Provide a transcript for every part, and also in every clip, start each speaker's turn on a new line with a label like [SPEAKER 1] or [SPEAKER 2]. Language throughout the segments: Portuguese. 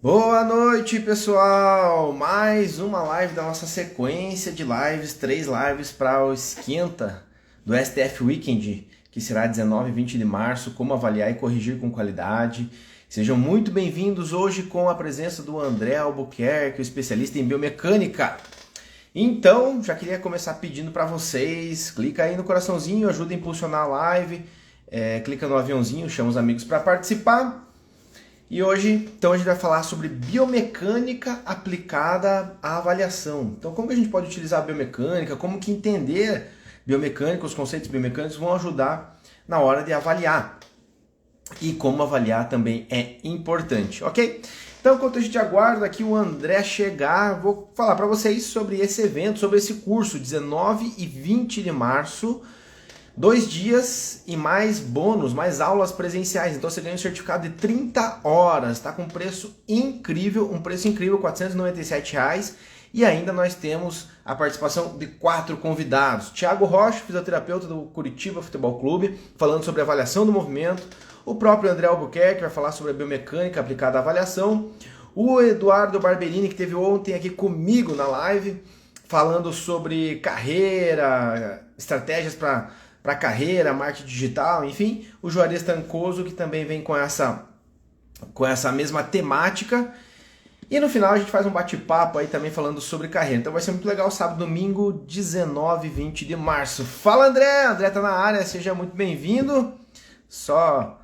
[SPEAKER 1] Boa noite, pessoal! Mais uma live da nossa sequência de lives, três lives para o esquenta do STF Weekend, que será 19 e 20 de março, como avaliar e corrigir com qualidade. Sejam muito bem-vindos hoje com a presença do André Albuquerque, o especialista em biomecânica. Então, já queria começar pedindo para vocês, clica aí no coraçãozinho, ajuda a impulsionar a live, clica no aviãozinho, chama os amigos para participar. E hoje, então, a gente vai falar sobre biomecânica aplicada à avaliação. Então, como que a gente pode utilizar a biomecânica, como que entender biomecânica, os conceitos biomecânicos vão ajudar na hora de avaliar. E como avaliar também é importante, ok? Então, enquanto a gente aguarda aqui o André chegar, vou falar para vocês sobre esse evento, sobre esse curso, 19 e 20 de março, 2 dias e mais bônus, mais aulas presenciais. Então você ganha um certificado de 30 horas, tá com um preço incrível, R$ 497. E ainda nós temos a participação de 4 convidados. Thiago Rocha, fisioterapeuta do Curitiba Futebol Clube, falando sobre avaliação do movimento. O próprio André Albuquerque vai falar sobre a biomecânica aplicada à avaliação. O Eduardo Barberini, que esteve ontem aqui comigo na live, falando sobre carreira, estratégias para carreira, marketing digital, enfim, o Juarez Tancoso, que também vem com essa mesma temática. E no final a gente faz um bate-papo aí também falando sobre carreira. Então vai ser muito legal, sábado, domingo, 19 e 20 de março. Fala André! André tá na área, seja muito bem-vindo. Só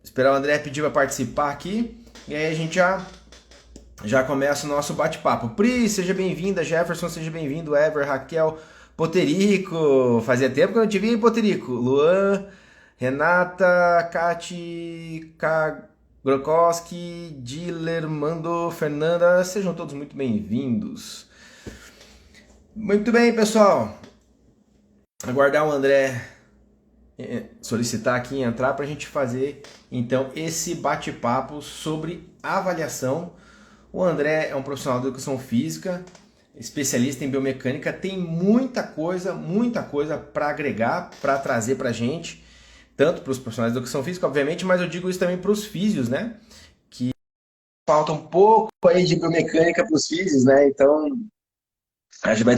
[SPEAKER 1] esperar o André pedir para participar aqui. E aí a gente já começa o nosso bate-papo. Pri, seja bem-vinda. Jefferson, seja bem-vindo. Ever, Raquel, Poterico. Fazia tempo que eu não te vi, hein, Poterico? Luan, Renata, Kati, Grokowski, Diller, Mando, Fernanda. Sejam todos muito bem-vindos. Muito bem, pessoal. Aguardar o André solicitar aqui e entrar para a gente fazer então esse bate-papo sobre avaliação. O André é um profissional de educação física, especialista em biomecânica, tem muita coisa para agregar, para trazer para a gente, tanto para os profissionais de educação física, obviamente, mas eu digo isso também para os físios, né? Que falta um pouco aí de biomecânica para os físios, né? Então a gente vai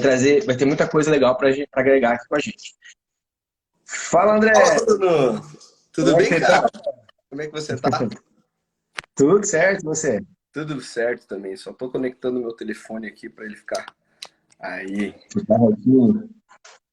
[SPEAKER 1] ter muita coisa legal para agregar aqui com a gente. Fala, André!
[SPEAKER 2] Fala, Bruno!
[SPEAKER 1] Como
[SPEAKER 2] Tudo
[SPEAKER 1] é que
[SPEAKER 2] bem,
[SPEAKER 1] você tá?
[SPEAKER 2] cara? Como é que você tá?
[SPEAKER 1] Tudo certo, você?
[SPEAKER 2] Tudo certo também. Só tô conectando meu telefone aqui para ele ficar aí.
[SPEAKER 1] Tá rodinho.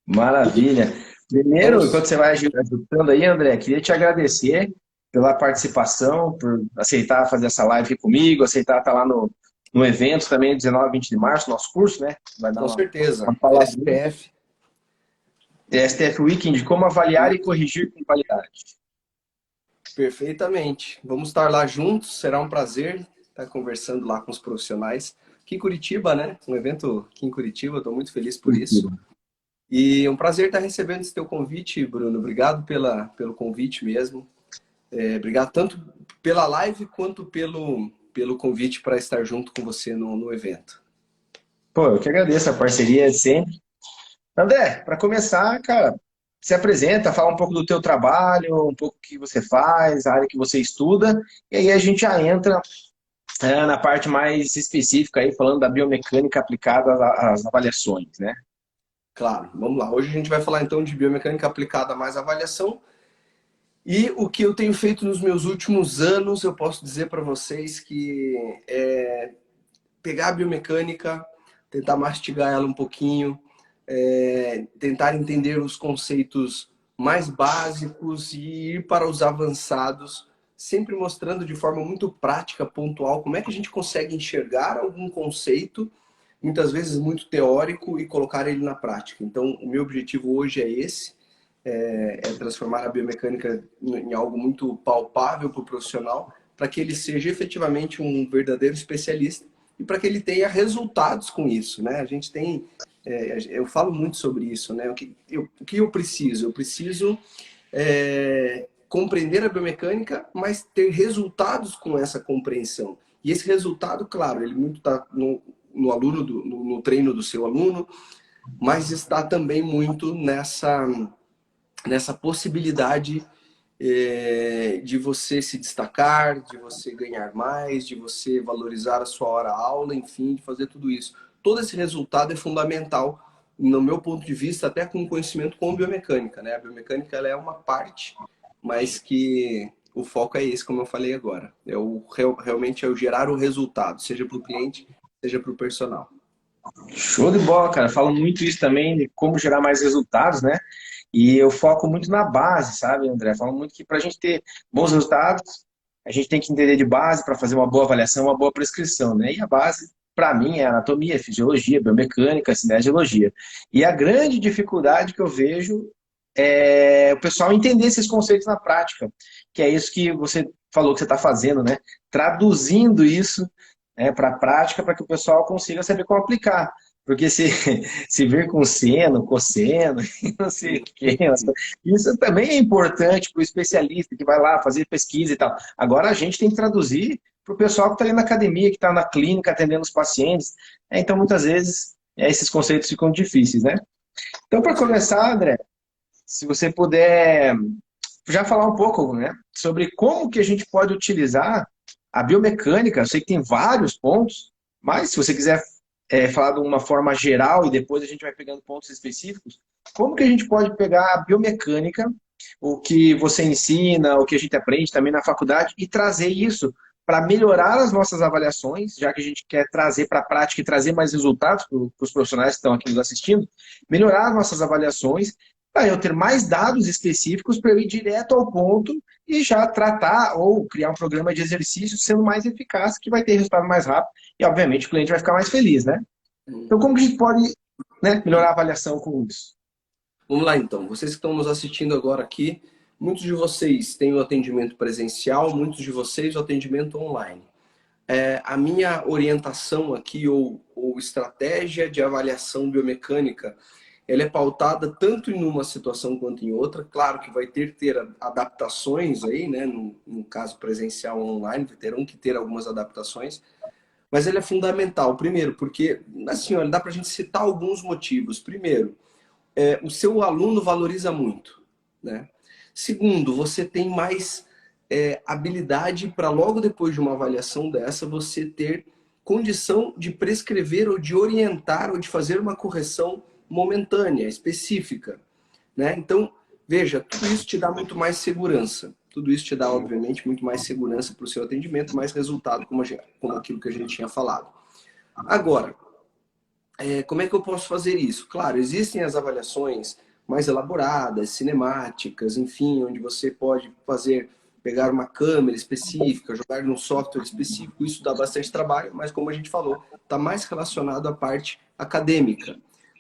[SPEAKER 1] Maravilha. Primeiro, enquanto
[SPEAKER 2] Vamos.
[SPEAKER 1] você vai ajustando aí, André, queria te agradecer pela participação, por aceitar fazer essa live aqui comigo, aceitar estar lá no evento também, 19 e 20 de março, nosso curso, né? Vai dar
[SPEAKER 2] Com certeza.
[SPEAKER 1] uma palavrinha.
[SPEAKER 2] SPF.
[SPEAKER 1] STF Weekend, como avaliar e corrigir com qualidade.
[SPEAKER 2] Perfeitamente. Vamos estar lá juntos. Será um prazer estar conversando lá com os profissionais. Aqui em Curitiba, né? Um evento aqui em Curitiba. Estou muito feliz por isso. E é um prazer estar recebendo esse teu convite, Bruno. Obrigado pelo convite mesmo. Obrigado tanto pela live quanto pelo convite para estar junto com você no evento.
[SPEAKER 1] Pô, eu que agradeço a parceria de sempre. André, para começar, cara, se apresenta, fala um pouco do teu trabalho, um pouco o que você faz, a área que você estuda, e aí a gente já entra na parte mais específica aí, falando da biomecânica aplicada às avaliações, né?
[SPEAKER 2] Claro, vamos lá. Hoje a gente vai falar então de biomecânica aplicada a mais avaliação. E o que eu tenho feito nos meus últimos anos, eu posso dizer para vocês que é pegar a biomecânica, tentar mastigar ela um pouquinho, tentar entender os conceitos mais básicos e ir para os avançados, sempre mostrando de forma muito prática, pontual, como é que a gente consegue enxergar algum conceito, muitas vezes muito teórico, e colocar ele na prática. Então, o meu objetivo hoje é esse, é transformar a biomecânica em algo muito palpável para o profissional, para que ele seja efetivamente um verdadeiro especialista e para que ele tenha resultados com isso, né? A gente tem, eu falo muito sobre isso, né? O que eu preciso? Eu preciso compreender a biomecânica, mas ter resultados com essa compreensão. E esse resultado, claro, ele muito está no aluno, no treino do seu aluno, mas está também muito nessa possibilidade de você se destacar, de você ganhar mais, de você valorizar a sua hora-aula, enfim, de fazer tudo isso. Todo esse resultado é fundamental, no meu ponto de vista, até com conhecimento com biomecânica, né? A biomecânica ela é uma parte, mas que o foco é esse, como eu falei agora. Realmente é o gerar o resultado, seja para o cliente, seja para o personal.
[SPEAKER 1] Show de bola, cara. Falo muito isso também, de como gerar mais resultados, né? E eu foco muito na base, sabe, André? Falo muito que para a gente ter bons resultados, a gente tem que entender de base para fazer uma boa avaliação, uma boa prescrição, né? E a base, para mim, é anatomia, fisiologia, biomecânica, cinesiologia. E a grande dificuldade que eu vejo é o pessoal entender esses conceitos na prática, que é isso que você falou que você está fazendo, né? Traduzindo isso, né, para a prática, para que o pessoal consiga saber como aplicar. Porque se vir com seno, cosseno, e não sei o quê, isso também é importante para o especialista que vai lá fazer pesquisa e tal. Agora a gente tem que traduzir para o pessoal que está ali na academia, que está na clínica atendendo os pacientes. Então, muitas vezes, esses conceitos ficam difíceis, né? Então, para começar, André, se você puder já falar um pouco, né, sobre como que a gente pode utilizar a biomecânica. Eu sei que tem vários pontos, mas se você quiser falar de uma forma geral e depois a gente vai pegando pontos específicos, como que a gente pode pegar a biomecânica, o que você ensina, o que a gente aprende também na faculdade, e trazer isso para melhorar as nossas avaliações, já que a gente quer trazer para a prática e trazer mais resultados para os profissionais que estão aqui nos assistindo, melhorar as nossas avaliações para eu ter mais dados específicos para eu ir direto ao ponto e já tratar ou criar um programa de exercício sendo mais eficaz, que vai ter resultado mais rápido e, obviamente, o cliente vai ficar mais feliz, né? Então, como que a gente pode, né, melhorar a avaliação com isso?
[SPEAKER 2] Vamos lá então, vocês que estão nos assistindo agora aqui, muitos de vocês têm o atendimento presencial, muitos de vocês o atendimento online. A minha orientação aqui, ou estratégia de avaliação biomecânica, ela é pautada tanto em uma situação quanto em outra. Claro que vai ter adaptações aí, né? No caso presencial ou online, terão que ter algumas adaptações, mas ele é fundamental. Primeiro, porque, assim, olha, dá para a gente citar alguns motivos. Primeiro, o seu aluno valoriza muito, né? Segundo, você tem mais habilidade para logo depois de uma avaliação dessa, você ter condição de prescrever ou de orientar ou de fazer uma correção momentânea, específica, né? Então, veja, tudo isso te dá muito mais segurança. Tudo isso te dá, obviamente, muito mais segurança para o seu atendimento, mais resultado, como aquilo que a gente tinha falado. Agora, como é que eu posso fazer isso? Claro, existem as avaliações mais elaboradas, cinemáticas, enfim, onde você pode pegar uma câmera específica, jogar num software específico, isso dá bastante trabalho, mas como a gente falou, está mais relacionado à parte acadêmica.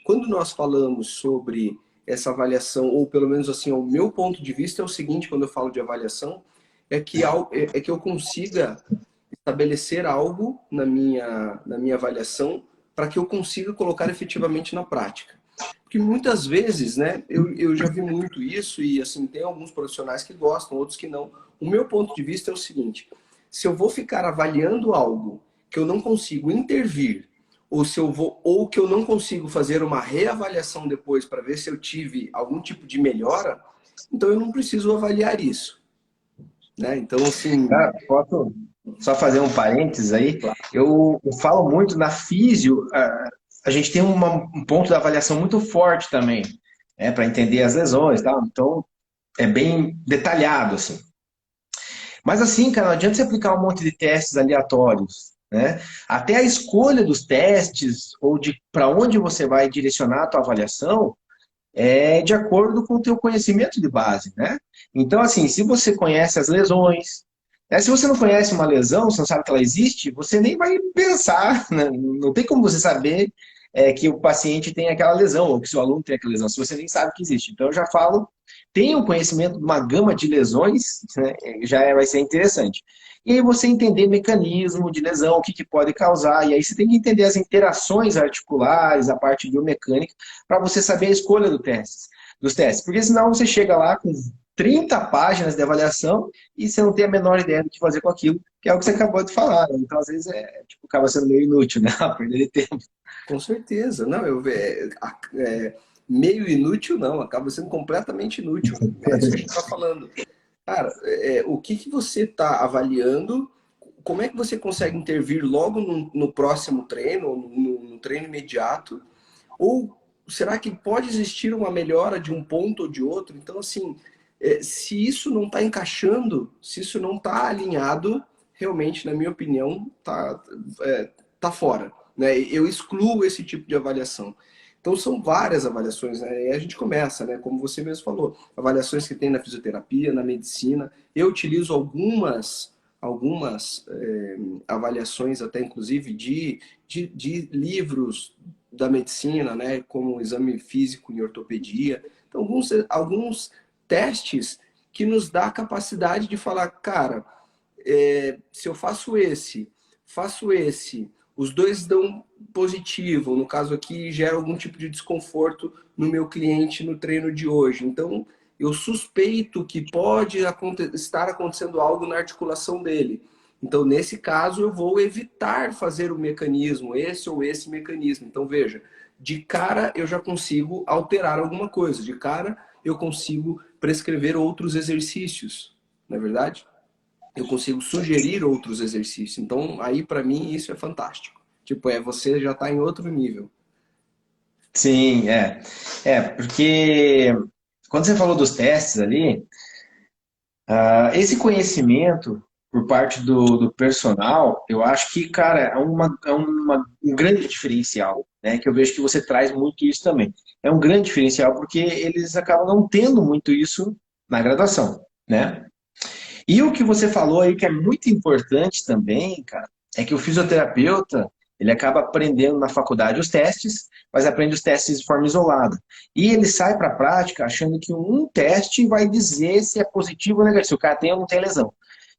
[SPEAKER 2] Quando nós falamos sobre essa avaliação, ou pelo menos assim, o meu ponto de vista é o seguinte, quando eu falo de avaliação, é que eu consiga estabelecer algo na minha avaliação para que eu consiga colocar efetivamente na prática. Porque muitas vezes, né, eu já vi muito isso e assim, tem alguns profissionais que gostam, outros que não. O meu ponto de vista é o seguinte, se eu vou ficar avaliando algo que eu não consigo intervir, ou que eu não consigo fazer uma reavaliação depois para ver se eu tive algum tipo de melhora, então eu não preciso avaliar isso, né? Então, assim,
[SPEAKER 1] Cara, posso só fazer um parênteses aí?
[SPEAKER 2] claro.
[SPEAKER 1] Eu falo muito na físio, a gente tem um ponto da avaliação muito forte também, para entender as lesões, tá? Então, é bem detalhado, assim. Mas assim, cara, não adianta você aplicar um monte de testes aleatórios, né? Até a escolha dos testes ou de para onde você vai direcionar a tua avaliação é de acordo com o teu conhecimento de base, né? Então, assim, se você conhece as lesões, né? Se você não conhece uma lesão, você não sabe que ela existe, você nem vai pensar, né? Não tem como você saber que o paciente tem aquela lesão ou que seu aluno tem aquela lesão, se você nem sabe que existe. Então, eu já falo, tenha o conhecimento de uma gama de lesões, né? Vai ser interessante. E aí você entender mecanismo de lesão, o que, que pode causar, e aí você tem que entender as interações articulares, a parte biomecânica, para você saber a escolha dos testes. Porque senão você chega lá com 30 páginas de avaliação e você não tem a menor ideia do que fazer com aquilo, que é o que você acabou de falar, né? Então, às vezes, acaba sendo meio inútil, né? Perder de tempo.
[SPEAKER 2] Com certeza, não, meio inútil não, acaba sendo completamente inútil. É isso que a gente está falando. Cara, o que que você está avaliando? Como é que você consegue intervir logo no próximo treino, no treino imediato? Ou será que pode existir uma melhora de um ponto ou de outro? Então, assim, se isso não está encaixando, se isso não está alinhado, realmente, na minha opinião, tá fora. Né? Eu excluo esse tipo de avaliação. Então, são várias avaliações, né? E a gente começa, né? Como você mesmo falou, avaliações que tem na fisioterapia, na medicina. Eu utilizo algumas avaliações, até inclusive de livros da medicina, né? Como o exame físico em ortopedia. Então, alguns testes que nos dá a capacidade de falar, cara, se eu faço esse, os dois dão positivo, no caso aqui gera algum tipo de desconforto no meu cliente no treino de hoje. Então, eu suspeito que pode estar acontecendo algo na articulação dele. Então, nesse caso, eu vou evitar fazer o mecanismo, esse ou esse mecanismo. Então, veja, de cara eu já consigo alterar alguma coisa, de cara eu consigo prescrever outros exercícios, não é verdade? Eu consigo sugerir outros exercícios. Então, aí para mim isso é fantástico. Tipo, você já está em outro nível.
[SPEAKER 1] Sim, é. É, porque quando você falou dos testes ali, esse conhecimento por parte do personal, eu acho que, cara, um grande diferencial, né? Que eu vejo que você traz muito isso também. É um grande diferencial porque eles acabam não tendo muito isso na graduação, né? E o que você falou aí que é muito importante também, cara, é que o fisioterapeuta, ele acaba aprendendo na faculdade os testes, mas aprende os testes de forma isolada. E ele sai para a prática achando que um teste vai dizer se é positivo ou negativo, se o cara tem ou não tem lesão.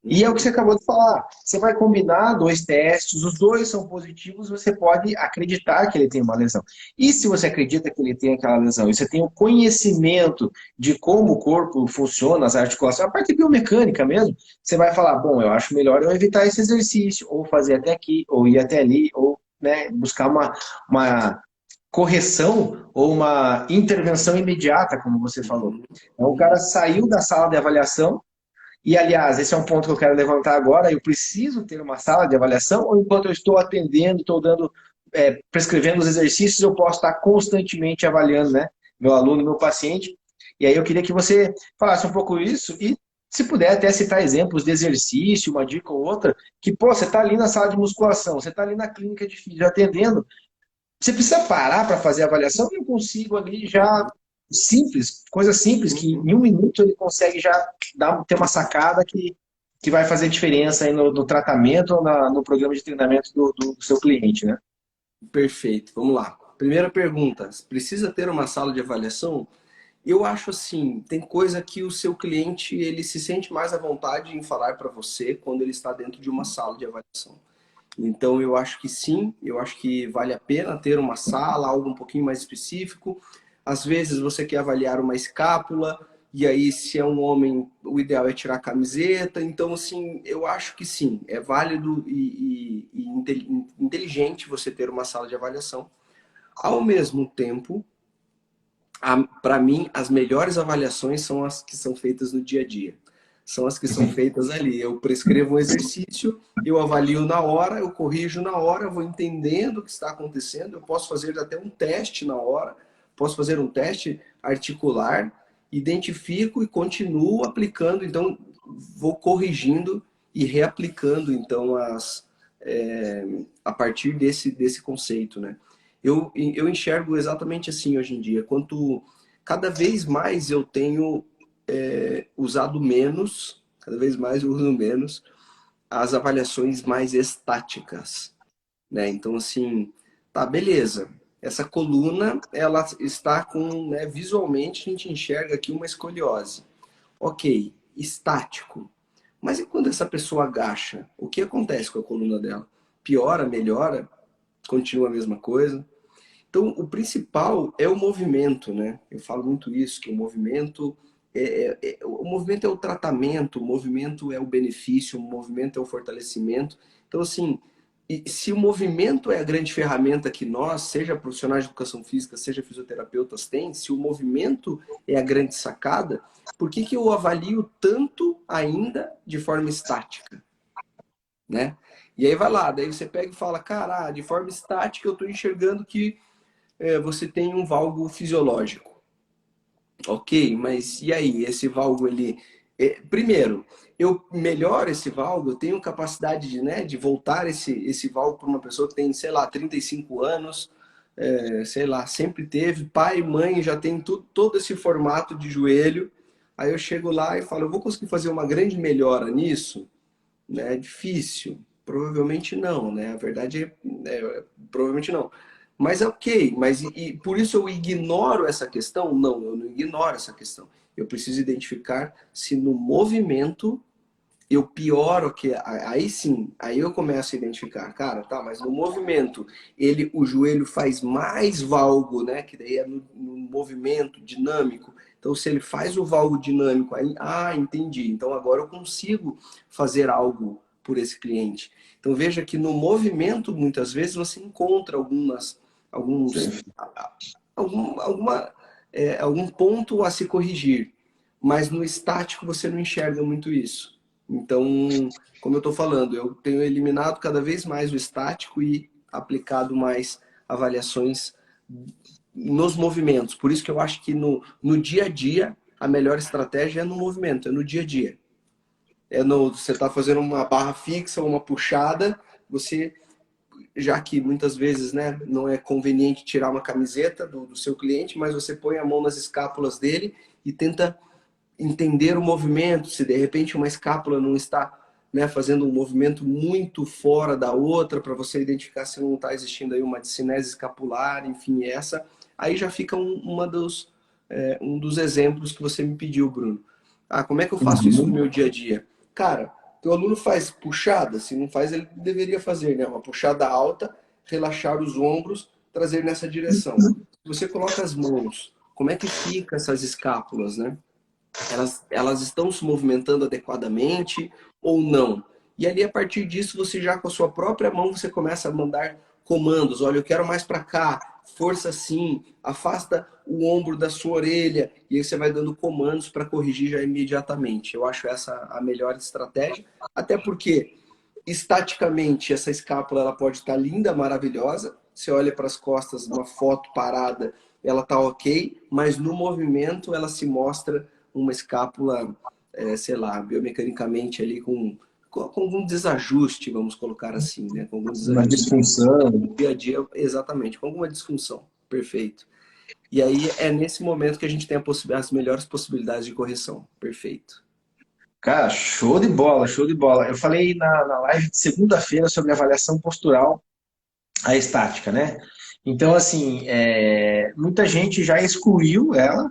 [SPEAKER 1] E é o que você
[SPEAKER 2] Uhum.
[SPEAKER 1] acabou de falar. Você vai combinar dois testes, os dois são positivos, você pode acreditar que ele tem uma lesão. E se você acredita que ele tem aquela lesão, e você tem o conhecimento de como o corpo funciona, as articulações, a parte biomecânica mesmo, você vai falar, bom, eu acho melhor eu evitar esse exercício, ou fazer até aqui, ou ir até ali, ou né, buscar uma correção ou uma intervenção imediata, como você falou.
[SPEAKER 2] Uhum.
[SPEAKER 1] Então, o cara
[SPEAKER 2] Uhum.
[SPEAKER 1] saiu da sala de avaliação, e, aliás, esse é um ponto que eu quero levantar agora. Eu preciso ter uma sala de avaliação ou enquanto eu estou atendendo, estou dando, prescrevendo os exercícios, eu posso estar constantemente avaliando, né, meu aluno, meu paciente. E aí eu queria que você falasse um pouco isso e, se puder, até citar exemplos de exercício, uma dica ou outra, que, pô, você está ali na sala de musculação, você está ali na clínica de físio atendendo, você precisa parar para fazer a avaliação e eu consigo ali já simples, coisa simples, que
[SPEAKER 2] Uhum.
[SPEAKER 1] em um minuto ele consegue já ter uma sacada que vai fazer diferença aí no tratamento ou no programa de treinamento do seu cliente, né?
[SPEAKER 2] Perfeito. Vamos lá. Primeira pergunta: precisa ter uma sala de avaliação? Eu acho assim, tem coisa que o seu cliente ele se sente mais à vontade em falar para você quando ele está dentro de uma sala de avaliação. Então eu acho que sim, eu acho que vale a pena ter uma sala, algo um pouquinho mais específico. Às vezes você quer avaliar uma escápula, e aí se é um homem, o ideal é tirar a camiseta. Então, assim, eu acho que sim, é válido e inteligente você ter uma sala de avaliação. Ao mesmo tempo, para mim, as melhores avaliações são as que são feitas no dia a dia. São as que são feitas ali. Eu prescrevo um exercício, eu avalio na hora, eu corrijo na hora, eu vou entendendo o que está acontecendo. Eu posso fazer até um teste na hora, posso fazer um teste articular, identifico e continuo aplicando. Então, vou corrigindo e reaplicando então a partir desse conceito, né? Eu enxergo exatamente assim hoje em dia. Quanto cada vez mais eu tenho usado menos, cada vez mais eu uso menos as avaliações mais estáticas, né? Então assim, tá, beleza. Essa coluna, ela está com, né, visualmente a gente enxerga aqui uma escoliose. Ok, estático. Mas e quando essa pessoa agacha? O que acontece com a coluna dela? Piora, melhora, continua a mesma coisa? Então, o principal é o movimento, né? Eu falo muito isso, que o movimento o movimento é o tratamento, o movimento é o benefício, o movimento é o fortalecimento. Então, assim, E se o movimento é a grande ferramenta que nós, seja profissionais de educação física, seja fisioterapeutas, tem, se o movimento é a grande sacada, por que eu avalio tanto ainda de forma estática, né? E aí vai lá, daí você pega e fala, cara, de forma estática eu estou enxergando que você tem um valgo fisiológico. Ok, mas e aí? Esse valgo, ele. Primeiro, eu melhoro esse valgo, eu tenho capacidade de, né, de voltar esse valgo para uma pessoa que tem, sei lá, 35 anos, sei lá, sempre teve, pai, mãe, já tem tudo, todo esse formato de joelho. Aí eu chego lá e falo, eu vou conseguir fazer uma grande melhora nisso? Né? É difícil. Provavelmente não, né? A verdade provavelmente não. Mas é ok, mas por isso eu ignoro essa questão? Não, eu não ignoro essa questão. Eu preciso identificar se no movimento eu pioro que aí sim, aí eu começo a identificar, cara, tá, mas no movimento o joelho faz mais valgo, né? Que daí é no movimento dinâmico. Então, se ele faz o valgo dinâmico, aí, entendi. Então agora eu consigo fazer algo por esse cliente. Então veja que no movimento, muitas vezes, você encontra alguns,
[SPEAKER 1] Sim.
[SPEAKER 2] alguma, algum ponto a se corrigir. Mas no estático você não enxerga muito isso. Então, como eu estou falando, eu tenho eliminado cada vez mais o estático e aplicado mais avaliações nos movimentos. Por isso que eu acho que no dia a dia, a melhor estratégia é no movimento, é no dia a dia. Você está fazendo uma barra fixa, uma puxada, você, já que muitas vezes, né, não é conveniente tirar uma camiseta do seu cliente, mas você põe a mão nas escápulas dele e tenta entender o movimento, se de repente uma escápula não está, né, fazendo um movimento muito fora da outra, para você identificar se não está existindo aí uma discinese escapular, enfim, aí já fica um dos exemplos que você me pediu, Bruno. Como é que eu faço isso no
[SPEAKER 1] Uhum.
[SPEAKER 2] meu dia a dia? Cara, teu aluno faz puxada, se não faz, ele deveria fazer, né? Uma puxada alta, relaxar os ombros, trazer nessa direção. Se você coloca as mãos, como é que fica essas escápulas, né? Elas estão se movimentando adequadamente ou não? E ali, a partir disso, você já com a sua própria mão, você começa a mandar comandos. Olha, eu quero mais para cá, força assim, afasta o ombro da sua orelha. E aí você vai dando comandos para corrigir já imediatamente. Eu acho essa a melhor estratégia, até porque estaticamente essa escápula ela pode estar linda, maravilhosa. Você olha para as costas, uma foto parada, ela tá ok, mas no movimento ela se mostra uma escápula, sei lá, biomecanicamente ali com algum desajuste, vamos colocar assim, né? Com algum
[SPEAKER 1] Uma
[SPEAKER 2] desajuste
[SPEAKER 1] disfunção.
[SPEAKER 2] no dia a dia, exatamente, com alguma disfunção. Perfeito. E aí é nesse momento que a gente tem as melhores possibilidades de correção. Perfeito.
[SPEAKER 1] Cara, show de bola, show de bola. Eu falei na live de segunda-feira sobre avaliação postural, a estática, né? Então, assim, muita gente já excluiu ela.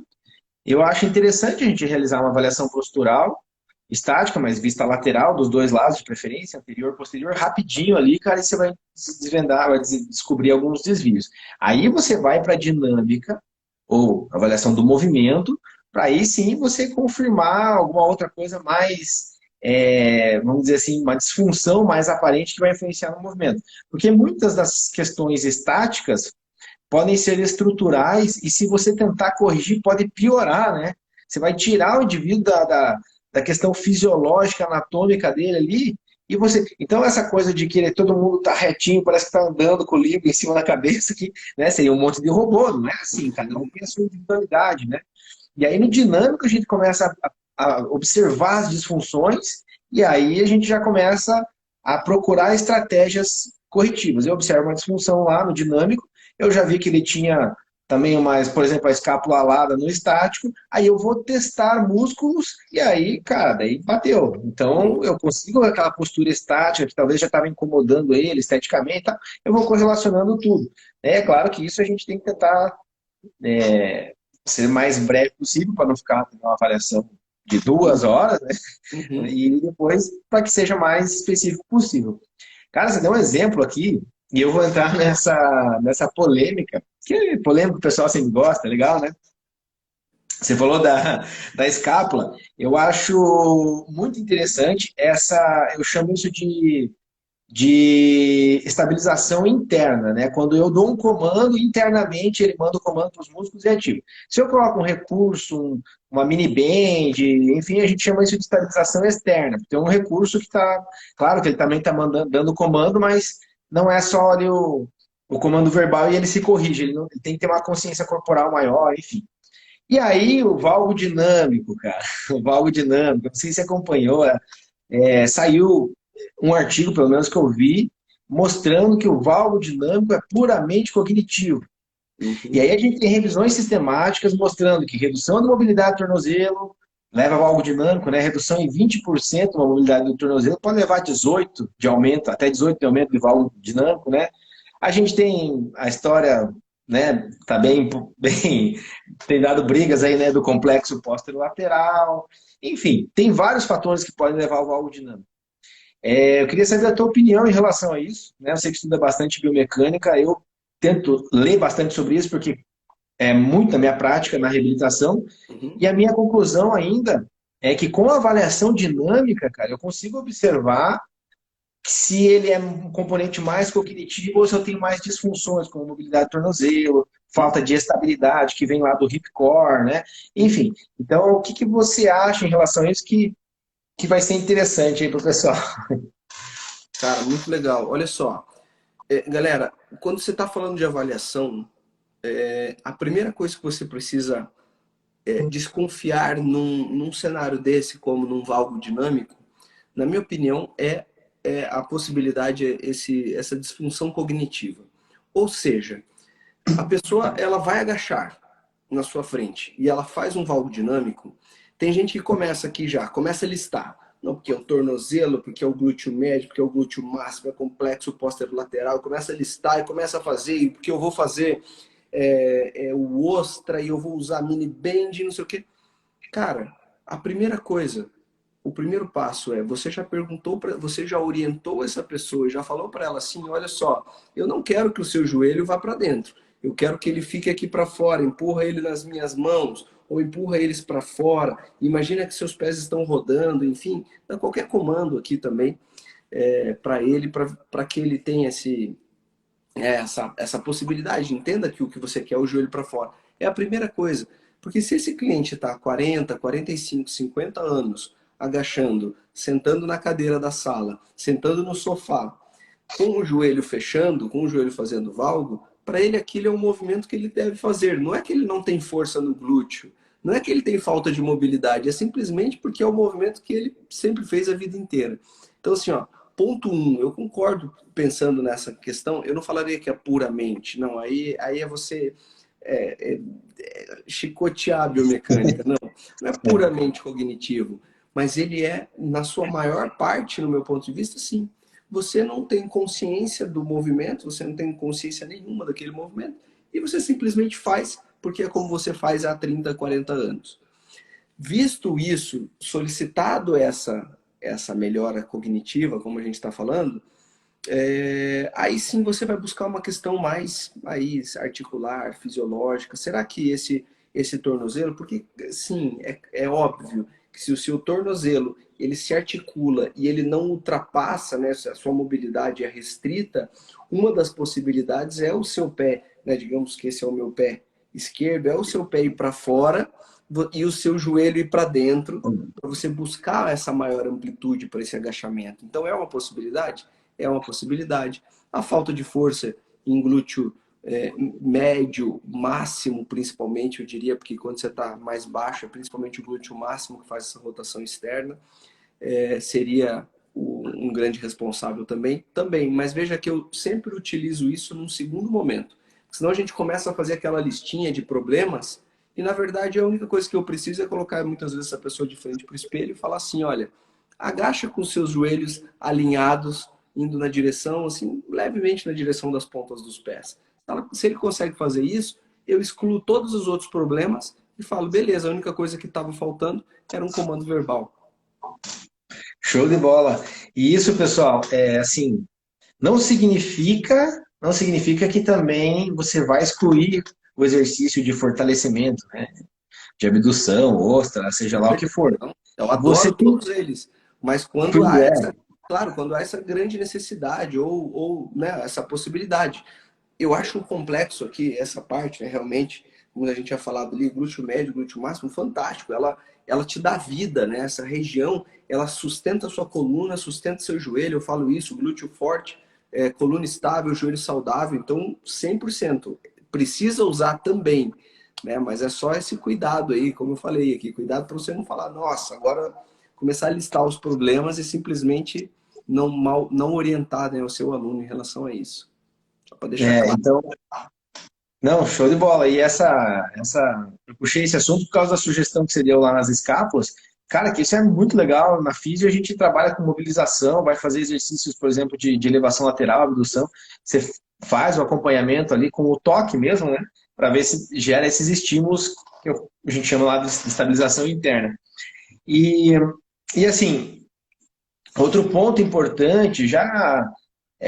[SPEAKER 1] Eu acho interessante a gente realizar uma avaliação postural estática, mas vista lateral, dos dois lados, de preferência, anterior, posterior, rapidinho ali, cara, e você vai se desvendar, vai descobrir alguns desvios. Aí você vai para a dinâmica, ou avaliação do movimento, para aí sim você confirmar alguma outra coisa mais, vamos dizer assim, uma disfunção mais aparente que vai influenciar no movimento. Porque muitas das questões estáticas podem ser estruturais e se você tentar corrigir, pode piorar, né? Você vai tirar o indivíduo da questão fisiológica, anatômica dele ali, e você. Então, essa coisa de querer todo mundo tá retinho, parece que tá andando com o livro em cima da cabeça, que, né, seria um monte de robô, não é assim, cada um tem a sua individualidade, né? E aí, no dinâmico, a gente começa a observar as disfunções, e aí a gente já começa a procurar estratégias corretivas. Eu observo uma disfunção lá no dinâmico, eu já vi que ele tinha também mais, por exemplo, a escápula alada no estático, aí eu vou testar músculos e aí, cara, daí bateu. Então eu consigo aquela postura estática que talvez já estava incomodando ele esteticamente, tá? Eu vou correlacionando tudo. É claro que isso a gente tem que tentar ser o mais breve possível para não ficar uma avaliação de 2 horas, né?
[SPEAKER 2] Uhum.
[SPEAKER 1] E depois para que seja mais específico possível. Cara, você deu um exemplo aqui, e eu vou entrar nessa polêmica, que polêmica o pessoal sempre gosta, legal, né? Você falou da escápula, eu acho muito interessante eu chamo isso de de estabilização interna, né? Quando eu dou um comando, internamente ele manda o comando para os músculos e ativa. Se eu coloco um recurso, uma mini band, enfim, a gente chama isso de estabilização externa. Tem um recurso que está, claro que ele também está dando comando, mas não é só ali o comando verbal e ele se corrige, ele tem que ter uma consciência corporal maior, enfim. E aí o valgo dinâmico, cara, o valgo dinâmico, não sei se você acompanhou, saiu um artigo, pelo menos que eu vi, mostrando que o valgo dinâmico é puramente cognitivo. E
[SPEAKER 2] Uhum.
[SPEAKER 1] aí a gente tem revisões sistemáticas mostrando que redução da mobilidade do tornozelo leva ao valgo dinâmico, né? Redução em 20% da mobilidade do tornozelo pode levar a 18 de aumento, até 18 de aumento de valgo dinâmico, né? A gente tem a história, né? Tá bem, tem dado brigas aí, né? Do complexo posterolateral. Enfim, tem vários fatores que podem levar ao valgo dinâmico. Eu queria saber a tua opinião em relação a isso, né? Eu sei que estuda bastante biomecânica, eu tento ler bastante sobre isso, porque é muito a minha prática na reabilitação,
[SPEAKER 2] Uhum.
[SPEAKER 1] e a minha conclusão ainda é que com a avaliação dinâmica, cara, eu consigo observar se ele é um componente mais cognitivo ou se eu tenho mais disfunções, como mobilidade do tornozelo, falta de estabilidade, que vem lá do hip core, né? Enfim, então o que, que você acha em relação a isso que vai ser interessante aí para o pessoal?
[SPEAKER 2] Cara, muito legal. Olha só, galera, quando você está falando de avaliação, a primeira coisa que você precisa desconfiar num cenário desse, como num valgo dinâmico, na minha opinião, é a possibilidade, essa disfunção cognitiva. Ou seja, a pessoa ela vai agachar na sua frente e ela faz um valgo dinâmico. Tem gente que começa aqui já, começa a listar. Não, porque é o tornozelo, porque é o glúteo médio, porque é o glúteo máximo, é complexo posterolateral. Começa a listar e começa a fazer, e porque eu vou fazer o ostra e eu vou usar mini bend, não sei o quê. Cara, a primeira coisa, o primeiro passo é, você já perguntou, você já orientou essa pessoa, já falou para ela assim, olha só, eu não quero que o seu joelho vá para dentro, eu quero que ele fique aqui para fora, empurra ele nas minhas mãos, ou empurra eles para fora, imagina que seus pés estão rodando, enfim, dá qualquer comando aqui também para ele, para que ele tenha essa possibilidade, entenda que o que você quer é o joelho para fora. É a primeira coisa. Porque se esse cliente está 40, 45, 50 anos agachando, sentando na cadeira da sala, sentando no sofá, com o joelho fechando, com o joelho fazendo valgo, para ele aquilo é um movimento que ele deve fazer. Não é que ele não tem força no glúteo, não é que ele tem falta de mobilidade, é simplesmente porque é o movimento que ele sempre fez a vida inteira. Então, assim, ó, ponto um, eu concordo pensando nessa questão, eu não falaria que é puramente, não, aí é você chicotear a biomecânica, não é puramente cognitivo, mas ele é, na sua maior parte, no meu ponto de vista, sim. Você não tem consciência do movimento, você não tem consciência nenhuma daquele movimento, e você simplesmente faz porque é como você faz há 30, 40 anos. Visto isso, solicitado essa melhora cognitiva, como a gente está falando, aí sim você vai buscar uma questão mais aí, articular, fisiológica. Será que esse tornozelo, porque sim, é óbvio que se o seu tornozelo ele se articula e ele não ultrapassa, né, a sua mobilidade é restrita, uma das possibilidades é o seu pé, né, digamos que esse é o meu pé esquerdo, é o seu pé ir para fora e o seu joelho ir para dentro, para você buscar essa maior amplitude para esse agachamento. Então é uma possibilidade? É uma possibilidade. A falta de força em glúteo médio, máximo, principalmente, eu diria, porque quando você está mais baixo, é principalmente o glúteo máximo que faz essa rotação externa, seria um grande responsável também. Também, mas veja que eu sempre utilizo isso num segundo momento. Senão a gente começa a fazer aquela listinha de problemas e, na verdade, a única coisa que eu preciso é colocar muitas vezes essa pessoa de frente para o espelho e falar assim, olha, agacha com os seus joelhos alinhados, indo na direção, assim, levemente na direção das pontas dos pés. Se ele consegue fazer isso, eu excluo todos os outros problemas e falo, beleza, a única coisa que estava faltando era um comando verbal.
[SPEAKER 1] Show de bola. E isso, pessoal, assim, não significa que também você vai excluir o exercício de fortalecimento, né? De abdução, ostra, seja lá o que for.
[SPEAKER 2] Eu
[SPEAKER 1] Você
[SPEAKER 2] adoro
[SPEAKER 1] tem,
[SPEAKER 2] todos eles, mas quando
[SPEAKER 1] pois
[SPEAKER 2] há
[SPEAKER 1] é,
[SPEAKER 2] Claro, quando há essa grande necessidade ou né, essa possibilidade. Eu acho complexo aqui essa parte, né, realmente, como a gente tinha falado ali, glúteo médio, glúteo máximo, fantástico. Ela te dá vida, né? Essa região, ela sustenta a sua coluna, sustenta seu joelho. Eu falo isso, glúteo forte, coluna estável, joelho saudável. Então, 100%. Precisa usar também, né? Mas é só esse cuidado aí, como eu falei aqui, cuidado para você não falar, nossa, agora começar a listar os problemas e simplesmente não orientar, né, o seu aluno em relação a isso. Só para deixar
[SPEAKER 1] É,
[SPEAKER 2] claro.
[SPEAKER 1] então, não, show de bola. E eu puxei esse assunto por causa da sugestão que você deu lá nas escápulas. Cara, que isso é muito legal. Na físio a gente trabalha com mobilização, vai fazer exercícios, por exemplo, de elevação lateral, abdução. Você faz o acompanhamento ali com o toque mesmo, né? Para ver se gera esses estímulos que a gente chama lá de estabilização interna. E, e assim, outro ponto importante, já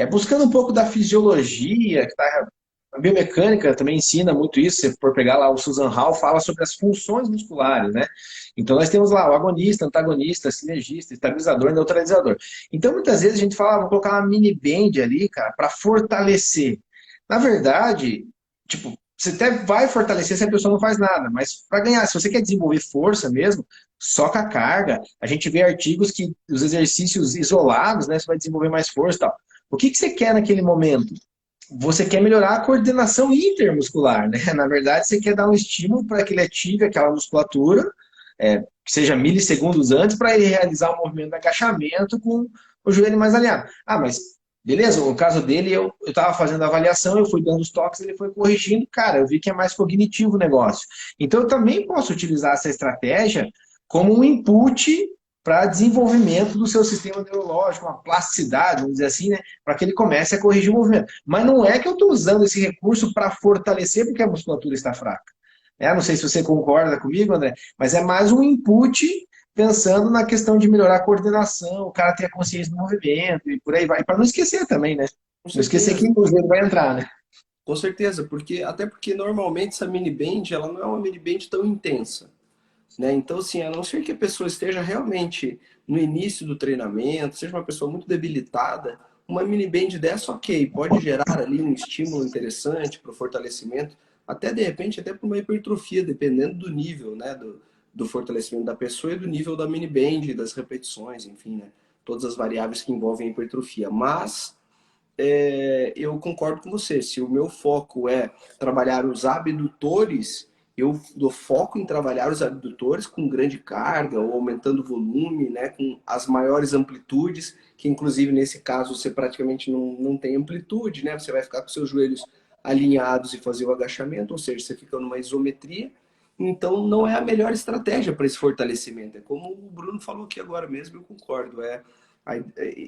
[SPEAKER 1] buscando um pouco da fisiologia, que tá, a biomecânica também ensina muito isso. Se for pegar lá o Susan Hall, fala sobre as funções musculares, né? Então nós temos lá o agonista, antagonista, sinergista, estabilizador, neutralizador. Então muitas vezes a gente fala, vou colocar uma mini band ali, cara, para fortalecer. Na verdade, tipo, você até vai fortalecer se a pessoa não faz nada, mas para ganhar, se você quer desenvolver força mesmo, só com a carga, a gente vê artigos que os exercícios isolados, né, você vai desenvolver mais força e tal. O que você quer naquele momento? Você quer melhorar a coordenação intermuscular, né? Na verdade, você quer dar um estímulo para que ele ative aquela musculatura, que seja milissegundos antes, para ele realizar o movimento de agachamento com o joelho mais alinhado. Ah, mas beleza, no caso dele, eu estava fazendo a avaliação, eu fui dando os toques, ele foi corrigindo, cara, eu vi que é mais cognitivo o negócio. Então, eu também posso utilizar essa estratégia como um input para desenvolvimento do seu sistema neurológico, uma plasticidade, vamos dizer assim, né? Para que ele comece a corrigir o movimento. Mas não é que eu estou usando esse recurso para fortalecer porque a musculatura está fraca. Não sei se você concorda comigo, André, mas é mais um input pensando na questão de melhorar a coordenação, o cara ter a consciência do movimento e por aí vai. Para não esquecer também, né?
[SPEAKER 2] Com
[SPEAKER 1] Não esquecer que
[SPEAKER 2] certeza,
[SPEAKER 1] o joelho vai entrar, né?
[SPEAKER 2] com certeza, porque até porque normalmente essa mini band, ela não é uma mini band tão intensa, né? Então, assim, a não ser que a pessoa esteja realmente no início do treinamento, seja uma pessoa muito debilitada, uma mini band dessa, ok, pode gerar ali um estímulo interessante para o fortalecimento, até de repente, até para uma hipertrofia, dependendo do nível, né, do fortalecimento da pessoa e do nível da mini band, das repetições, enfim, né? Todas as variáveis que envolvem a hipertrofia. Mas eu concordo com você. Se o meu foco é trabalhar os abdutores, eu dou foco em trabalhar os abdutores com grande carga ou aumentando o volume, né, com as maiores amplitudes, que inclusive nesse caso você praticamente não tem amplitude, né? Você vai ficar com seus joelhos alinhados e fazer o agachamento, ou seja, você fica numa isometria. Então não é a melhor estratégia para esse fortalecimento. É como o Bruno falou aqui agora mesmo, eu concordo.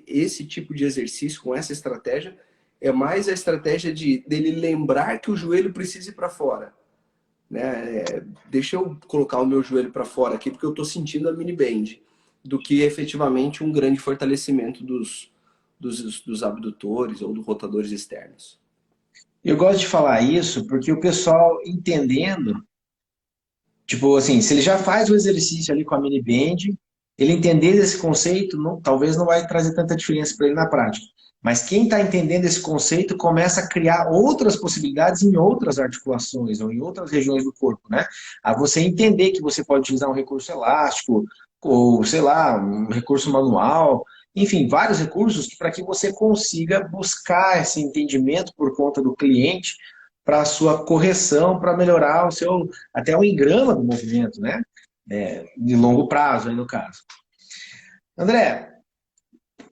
[SPEAKER 2] Esse tipo de exercício com essa estratégia é mais a estratégia dele lembrar que o joelho precisa ir para fora, né? Deixa eu colocar o meu joelho para fora aqui porque eu estou sentindo a mini band, do que efetivamente um grande fortalecimento dos abdutores ou dos rotadores externos.
[SPEAKER 1] Eu gosto de falar isso porque o pessoal entendendo. Tipo assim, se ele já faz o exercício ali com a mini band, ele entender esse conceito, talvez não vai trazer tanta diferença para ele na prática. Mas quem está entendendo esse conceito começa a criar outras possibilidades em outras articulações ou em outras regiões do corpo, né? A você entender que você pode utilizar um recurso elástico, ou sei lá, um recurso manual, enfim, vários recursos para que você consiga buscar esse entendimento por conta do cliente para a sua correção, para melhorar o seu, até o engrama do movimento, né? De longo prazo, aí no caso. André,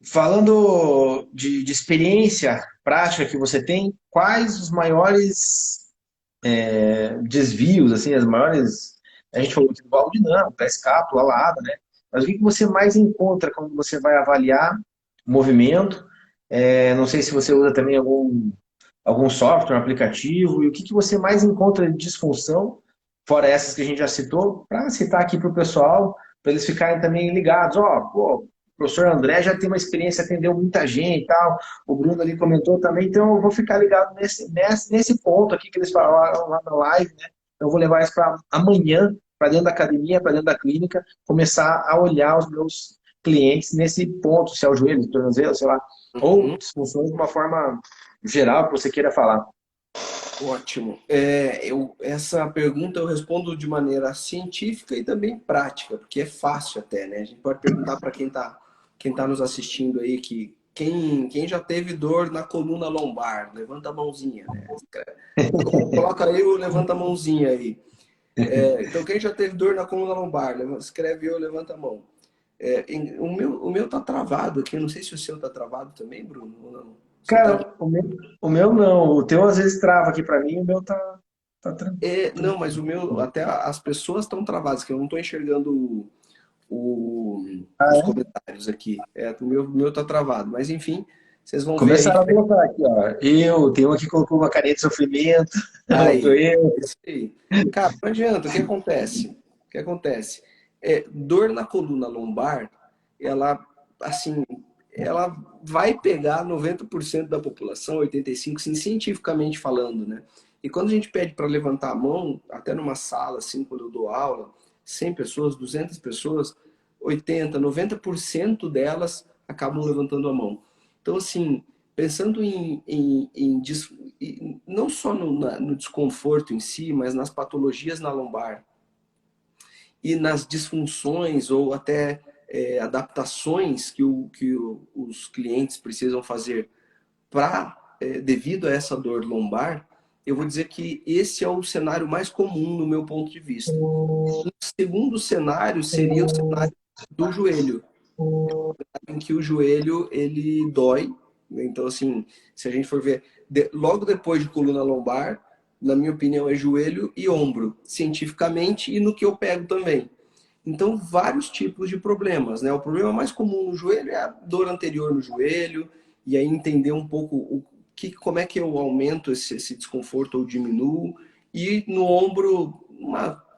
[SPEAKER 1] falando de experiência prática que você tem, quais os maiores desvios, assim, as maiores. A gente falou do valvo dinâmico, da escápula, alada, né? Mas o que você mais encontra quando você vai avaliar o movimento? Não sei se você usa também algum software, um aplicativo, e o que você mais encontra de disfunção, fora essas que a gente já citou, para citar aqui para o pessoal, para eles ficarem também ligados. Ó, pô, o professor André já tem uma experiência, atendeu muita gente e tal, o Bruno ali comentou também, então eu vou ficar ligado nesse ponto aqui que eles falaram lá na live, né? Eu vou levar isso para amanhã, para dentro da academia, para dentro da clínica, começar a olhar os clientes nesse ponto, se é o joelho, o tornozelo, sei lá, ou
[SPEAKER 2] Uhum.
[SPEAKER 1] disfunções de uma forma geral que você queira falar.
[SPEAKER 2] Ótimo. Essa pergunta eu respondo de maneira científica e também prática, porque é fácil até, né? A gente pode perguntar para quem tá nos assistindo aí que quem já teve dor na coluna lombar, levanta a mãozinha, né? Coloca aí o levanta a mãozinha aí. Então quem já teve dor na coluna lombar, escreve eu, levanta a mão. O meu tá travado aqui, eu não sei se o seu tá travado também, Bruno, ou não. Você tá
[SPEAKER 1] Cara, o meu não. O teu às vezes trava aqui pra mim, o meu tá
[SPEAKER 2] Não,
[SPEAKER 1] tranquilo.
[SPEAKER 2] mas o meu, até as pessoas estão travadas, que eu não estou enxergando
[SPEAKER 1] Ah,
[SPEAKER 2] os
[SPEAKER 1] é?
[SPEAKER 2] comentários aqui. O meu tá travado. Mas enfim, vocês vão ver aí
[SPEAKER 1] Começaram a
[SPEAKER 2] que.
[SPEAKER 1] colocar aqui, ó. Tem um que colocou uma carinha de sofrimento, outro
[SPEAKER 2] Aí,
[SPEAKER 1] eu.
[SPEAKER 2] isso aí. Cara, não adianta, o que acontece? O que acontece? Dor na coluna lombar, ela, assim, ela vai pegar 90% da população, 85%, sim, cientificamente falando, né? E quando a gente pede para levantar a mão, até numa sala, assim, quando eu dou aula, 100 pessoas, 200 pessoas, 80, 90% delas acabam levantando a mão. Então, assim, pensando não só no desconforto em si, mas nas patologias na lombar e nas disfunções ou até adaptações que os clientes precisam fazer devido a essa dor lombar, eu vou dizer que esse é o cenário mais comum no meu ponto de vista. O segundo cenário seria o cenário do joelho, em que o joelho ele dói. Então, assim, se a gente for ver, logo depois de coluna lombar, na minha opinião, é joelho e ombro, cientificamente e no que eu pego também. Então, vários tipos de problemas, né? O problema mais comum no joelho é a dor anterior no joelho, e aí entender um pouco como é que eu aumento esse desconforto ou diminuo. E no ombro,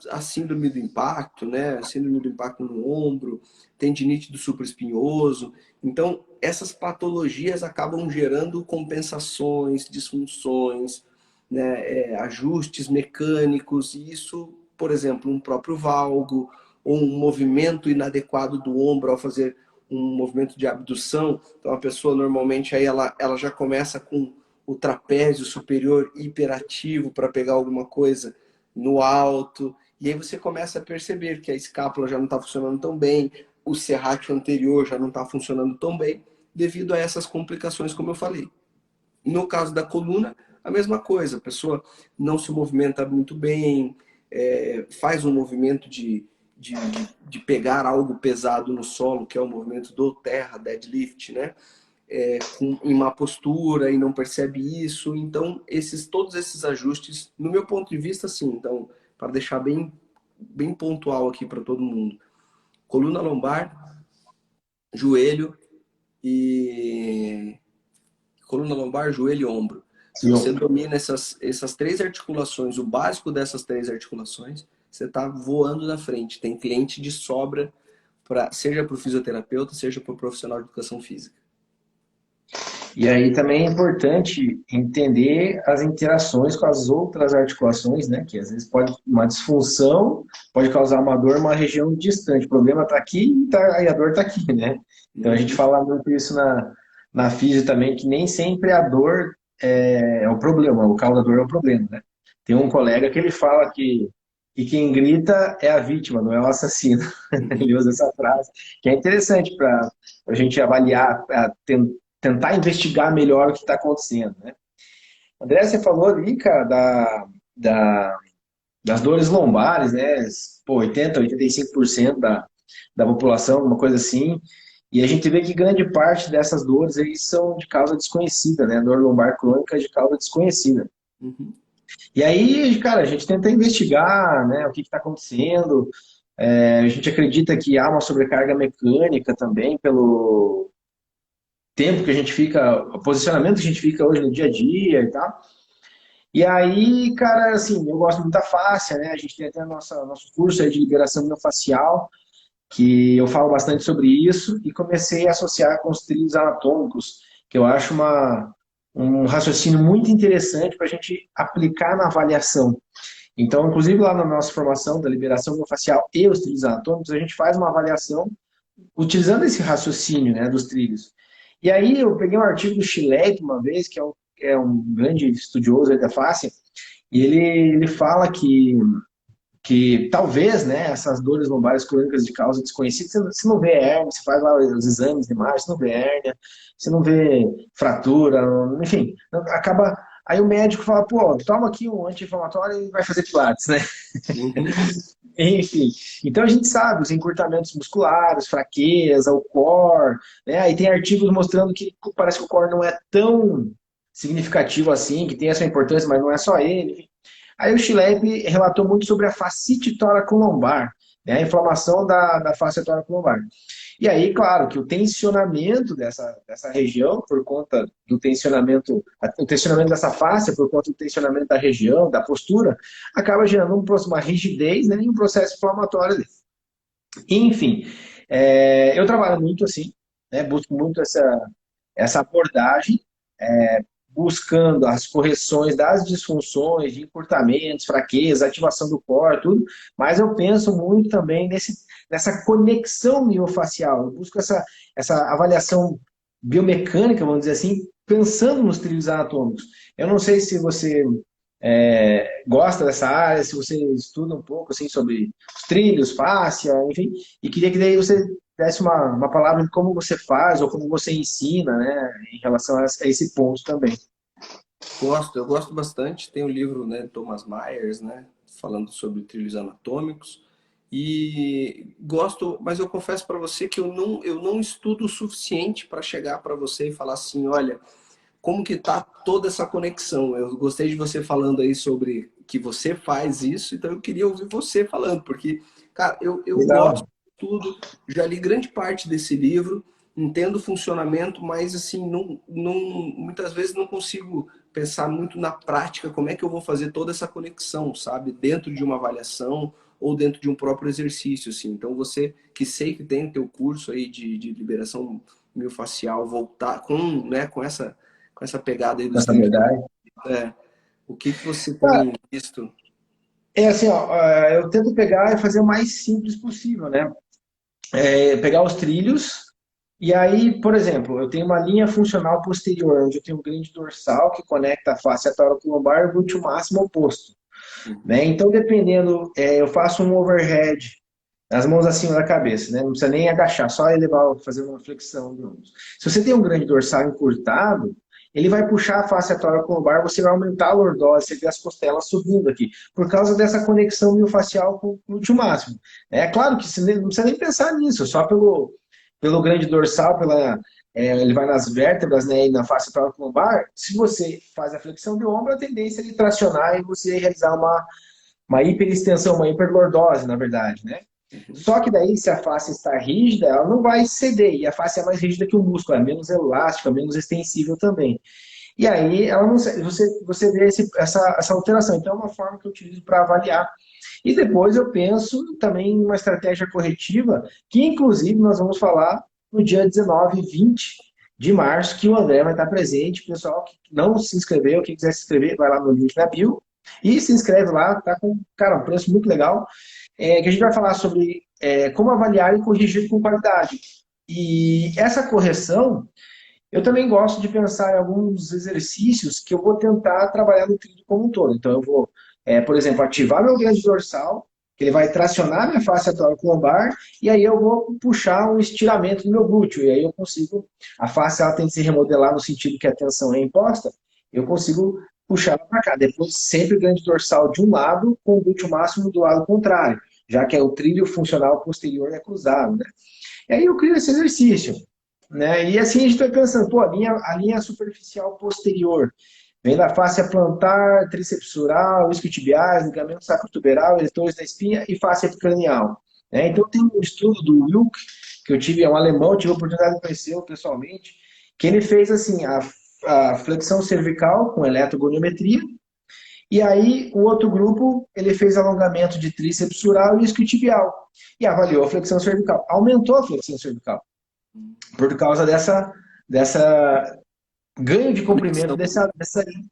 [SPEAKER 2] a síndrome do impacto, né? A síndrome do impacto no ombro, tendinite do supraespinhoso. Então, essas patologias acabam gerando compensações, disfunções, né? Ajustes mecânicos, e isso, por exemplo, um próprio valgo, ou um movimento inadequado do ombro ao fazer um movimento de abdução. Então a pessoa normalmente aí ela já começa com o trapézio superior hiperativo para pegar alguma coisa no alto. E aí você começa a perceber que a escápula já não está funcionando tão bem, o serrátil anterior já não está funcionando tão bem, devido a essas complicações, como eu falei. No caso da coluna, a mesma coisa, a pessoa não se movimenta muito bem, faz um movimento de pegar algo pesado no solo, que é o movimento do terra, deadlift, né? Em má postura e não percebe isso. Então, todos esses ajustes, no meu ponto de vista, sim. Então, para deixar bem pontual aqui para todo mundo: coluna lombar, joelho e coluna lombar, joelho e ombro. Se
[SPEAKER 1] E
[SPEAKER 2] você
[SPEAKER 1] ombro.
[SPEAKER 2] domina essas três articulações, o básico dessas três articulações, você está voando na frente. Tem cliente de sobra, seja para o fisioterapeuta, seja para o profissional de educação física.
[SPEAKER 1] E aí também é importante entender as interações com as outras articulações, né? Que às vezes uma disfunção pode causar uma dor em uma região distante. O problema está aqui e a dor está aqui, né? Então a gente
[SPEAKER 2] Uhum.
[SPEAKER 1] fala muito isso na física também, que nem sempre a dor é o problema, o local da dor é o problema, né? Tem um colega que ele fala que quem grita é a vítima, não é o assassino. Ele usa essa frase, que é interessante para a gente avaliar, tentar investigar melhor o que está acontecendo, né? André, você falou ali, cara, da, das dores lombares, né? Pô, 80, 85% da população, uma coisa assim. E a gente vê que grande parte dessas dores aí são de causa desconhecida, né? Dor lombar crônica é de causa desconhecida.
[SPEAKER 2] Uhum.
[SPEAKER 1] E aí, cara, a gente tenta investigar, né, o que está acontecendo. A gente acredita que há uma sobrecarga mecânica também pelo tempo que a gente fica, o posicionamento que a gente fica hoje no dia a dia e tal. E aí, cara, assim, eu gosto muito da fáscia, né? A gente tem até nosso curso aí de liberação miofascial, que eu falo bastante sobre isso, e comecei a associar com os trilhos anatômicos, que eu acho um raciocínio muito interessante para a gente aplicar na avaliação. Então, inclusive lá na nossa formação da liberação miofascial e os trilhos anatômicos, a gente faz uma avaliação utilizando esse raciocínio, né, dos trilhos. E aí eu peguei um artigo do Schlepp uma vez, que é um grande estudioso aí da face, e ele fala que talvez, né, essas dores lombares crônicas de causa desconhecida, você não vê hérnia, você faz lá os exames de imagem, você não vê hérnia, você não vê fratura, enfim, acaba. Aí o médico fala, pô, toma aqui um anti-inflamatório e vai fazer pilates, né?
[SPEAKER 2] Uhum.
[SPEAKER 1] Enfim, então a gente sabe os encurtamentos musculares, fraqueza, o core, né? Aí tem artigos mostrando que parece que o core não é tão significativo assim, que tem essa importância, mas não é só ele. Aí o Schlepp relatou muito sobre a fascite tóraco-lombar, né? A inflamação da face tóraco-lombar. E aí, claro, que o tensionamento dessa região, por conta do tensionamento, o tensionamento dessa face, por conta do tensionamento da região, da postura, acaba gerando uma rigidez, né, e um processo inflamatório ali. Enfim, eu trabalho muito assim, né, busco muito essa abordagem, buscando as correções das disfunções, de encurtamentos, fraqueza, ativação do core, tudo, mas eu penso muito também nessa conexão miofacial, eu busco essa avaliação biomecânica, vamos dizer assim, pensando nos trilhos anatômicos. Eu não sei se você gosta dessa área, se você estuda um pouco assim, sobre os trilhos, fáscia, enfim, e queria que daí você desse uma palavra de como você faz ou como você ensina, né, em relação a esse ponto também.
[SPEAKER 2] Eu gosto bastante. Tem um livro, né, Thomas Myers, né, falando sobre trilhos anatômicos. E gosto, mas eu confesso para você que eu não estudo o suficiente para chegar para você e falar assim, olha, como que tá toda essa conexão? Eu gostei de você falando aí sobre que você faz isso, então eu queria ouvir você falando, porque, cara, eu gosto
[SPEAKER 1] Legal.
[SPEAKER 2] de tudo, já li grande parte desse livro, entendo o funcionamento, mas assim, muitas vezes não consigo pensar muito na prática, como é que eu vou fazer toda essa conexão, sabe? Dentro de uma avaliação ou dentro de um próprio exercício, assim. Então você que sei que tem teu curso aí de liberação miofascial, voltar com, né, com essa pegada aí dos
[SPEAKER 1] Essa
[SPEAKER 2] trilhos,
[SPEAKER 1] verdade.
[SPEAKER 2] é, o que que você
[SPEAKER 1] Ah,
[SPEAKER 2] tem visto?
[SPEAKER 1] é assim, ó, eu tento pegar e fazer o mais simples possível, né? Pegar os trilhos, e aí, por exemplo, eu tenho uma linha funcional posterior, onde eu tenho um grande dorsal que conecta a face tóraco-lombar e o glúteo máximo oposto. Né? Então, dependendo, eu faço um overhead, as mãos acima da cabeça, né? Não precisa nem agachar, só elevar, fazer uma flexão de ombros. Se você tem um grande dorsal encurtado, ele vai puxar a face tóraco-lombar, você vai aumentar a lordose, você vê as costelas subindo aqui, por causa dessa conexão miofascial com o glúteo máximo. É claro que você não precisa nem pensar nisso, só pelo grande dorsal, ele vai nas vértebras, né, e na face tóraco-lombar. Se você faz a flexão de ombro, a tendência é de tracionar e você realizar uma hiperextensão, uma hiperlordose, na verdade, né?
[SPEAKER 2] Uhum.
[SPEAKER 1] Só que daí, se a face está rígida, ela não vai ceder, e a face é mais rígida que o músculo, é menos elástica, menos extensível também. E aí, ela não, você vê essa alteração. Então, é uma forma que eu utilizo para avaliar. E depois eu penso também em uma estratégia corretiva, que inclusive nós vamos falar no dia 19 e 20 de março, que o André vai estar presente. Pessoal que não se inscreveu, quem quiser se inscrever, vai lá no link na bio e se inscreve lá, tá com, cara, um preço muito legal, que a gente vai falar sobre como avaliar e corrigir com qualidade. E essa correção, eu também gosto de pensar em alguns exercícios que eu vou tentar trabalhar no tríceps como um todo. Então, eu vou, por exemplo, ativar meu grande dorsal, que ele vai tracionar minha face lombar, e aí eu vou puxar um estiramento do meu glúteo, e aí eu consigo, a face ela tem que se remodelar no sentido que a tensão é imposta, eu consigo puxar ela para cá. Depois, sempre grande dorsal de um lado, com o glúteo máximo do lado contrário, já que é o trílio funcional posterior é cruzado, né? E aí eu crio esse exercício, né? E assim a gente vai pensando, pô, a linha superficial posterior vem da face plantar, tríceps sural, isquiotibiais, ligamento sacrotuberal, eretores da espinha e face epicranial. Né? Então tem um estudo do Wilk, que eu tive, é um alemão, tive a oportunidade de conhecê-lo pessoalmente, que ele fez assim, a flexão cervical com eletrogoniometria, e aí o outro grupo, ele fez alongamento de tríceps sural e isquiotibial, e avaliou a flexão cervical. Aumentou a flexão cervical por causa dessa ganho de comprimento
[SPEAKER 2] conexão.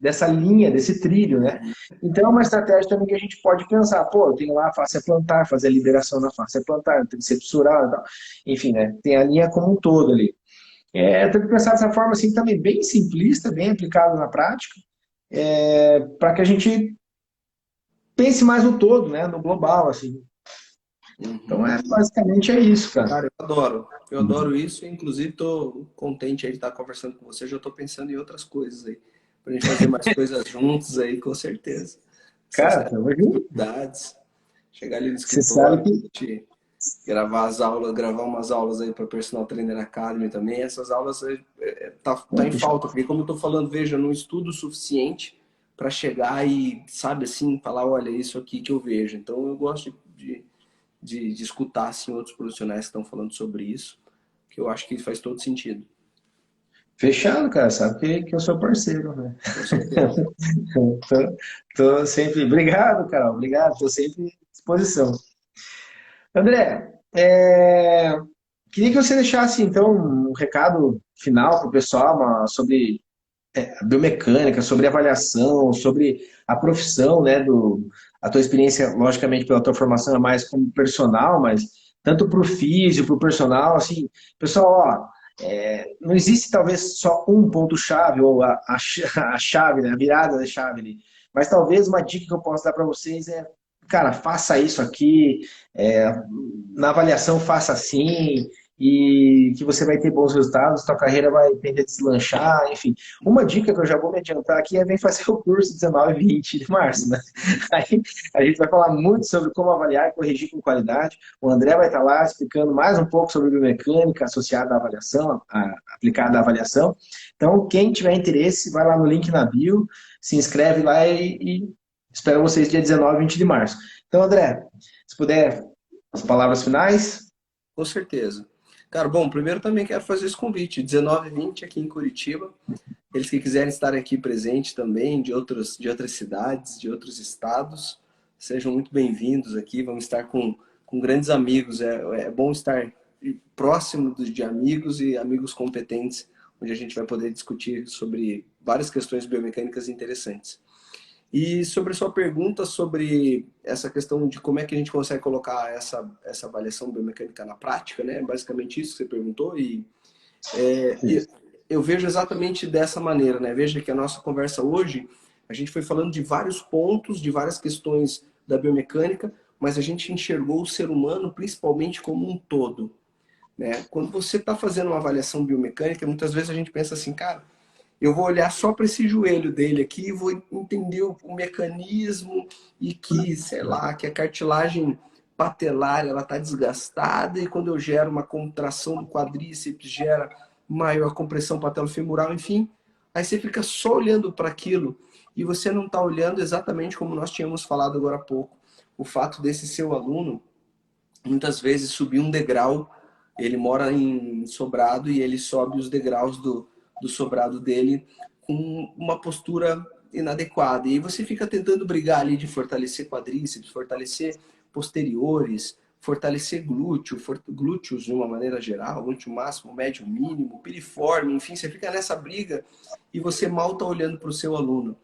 [SPEAKER 1] dessa linha, desse trilho, né?
[SPEAKER 2] Uhum.
[SPEAKER 1] Então é uma estratégia também que a gente pode pensar, pô, eu tenho lá a face plantar, fazer a liberação na face plantar, tríceps sural e tal. Enfim, né? Tem a linha como um todo ali. Tem que pensar dessa forma assim também bem simplista, bem aplicado na prática, para que a gente pense mais no todo, né? No global, assim. Então
[SPEAKER 2] Uhum.
[SPEAKER 1] basicamente é isso, cara.
[SPEAKER 2] Cara, eu adoro. Eu adoro isso. Inclusive, estou contente aí de estar conversando com você. Já estou pensando em outras coisas aí. Para a gente fazer mais coisas juntos aí, com certeza. Essas
[SPEAKER 1] Cara, tamo junto.
[SPEAKER 2] atividades. Chegar ali no
[SPEAKER 1] Você sabe
[SPEAKER 2] escritório,
[SPEAKER 1] que.
[SPEAKER 2] gravar as aulas, gravar umas aulas aí para Personal Trainer Academy também. Essas aulas tá em falta, porque como eu tô falando, veja, eu não estudo o suficiente para chegar e, sabe, assim, falar, olha, isso aqui que eu vejo. Então eu gosto de escutar assim, outros profissionais que estão falando sobre isso, que eu acho que faz todo sentido.
[SPEAKER 1] Fechado, cara. Sabe que eu sou parceiro, né?
[SPEAKER 2] Com certeza.
[SPEAKER 1] Tô sempre. Obrigado, Carol. Obrigado. Tô sempre à disposição. André, queria que você deixasse, então, um recado final para o pessoal sobre a biomecânica, sobre avaliação, sobre a profissão, né, a tua experiência, logicamente, pela tua formação é mais como personal, mas tanto para o físico, para o personal, assim, pessoal, ó, não existe talvez só um ponto-chave, ou a chave, né, a virada da chave ali, mas talvez uma dica que eu posso dar para vocês cara, faça isso aqui, é, na avaliação faça assim, e que você vai ter bons resultados, sua carreira vai tender a deslanchar, enfim. Uma dica que eu já vou me adiantar aqui é vem fazer o curso 19 e 20 de março, né? Aí a gente vai falar muito sobre como avaliar e corrigir com qualidade. O André vai estar lá explicando mais um pouco sobre biomecânica associada à avaliação, aplicada à avaliação. Então, quem tiver interesse, vai lá no link na bio, se inscreve lá e espero vocês dia 19 e 20 de março. Então, André, se puder, as palavras finais.
[SPEAKER 2] Com certeza. Cara, bom, primeiro também quero fazer esse convite, 19 e 20 aqui em Curitiba. Eles que quiserem estar aqui presente também, de outras cidades, de outros estados, sejam muito bem-vindos aqui. Vamos estar com grandes amigos. É bom estar próximo de amigos e amigos competentes, onde a gente vai poder discutir sobre várias questões biomecânicas interessantes. E sobre a sua pergunta sobre essa questão de como é que a gente consegue colocar essa avaliação biomecânica na prática, né? Basicamente isso que você perguntou, e eu vejo exatamente dessa maneira, né? Veja que a nossa conversa hoje, a gente foi falando de vários pontos, de várias questões da biomecânica, mas a gente enxergou o ser humano principalmente como um todo, né? Quando você está fazendo uma avaliação biomecânica, muitas vezes a gente pensa assim, cara, eu vou olhar só para esse joelho dele aqui e vou entender o mecanismo e que, sei lá, que a cartilagem patelar ela está desgastada e quando eu gero uma contração do quadríceps gera maior compressão patelofemoral, enfim. Aí você fica só olhando para aquilo e você não está olhando exatamente como nós tínhamos falado agora há pouco. O fato desse seu aluno muitas vezes subir um degrau, ele mora em sobrado e ele sobe os degraus do sobrado dele com uma postura inadequada. E você fica tentando brigar ali de fortalecer quadríceps, fortalecer posteriores, fortalecer glúteos de uma maneira geral, glúteo máximo, médio, mínimo, piriforme, enfim, você fica nessa briga e você mal está olhando para o seu aluno,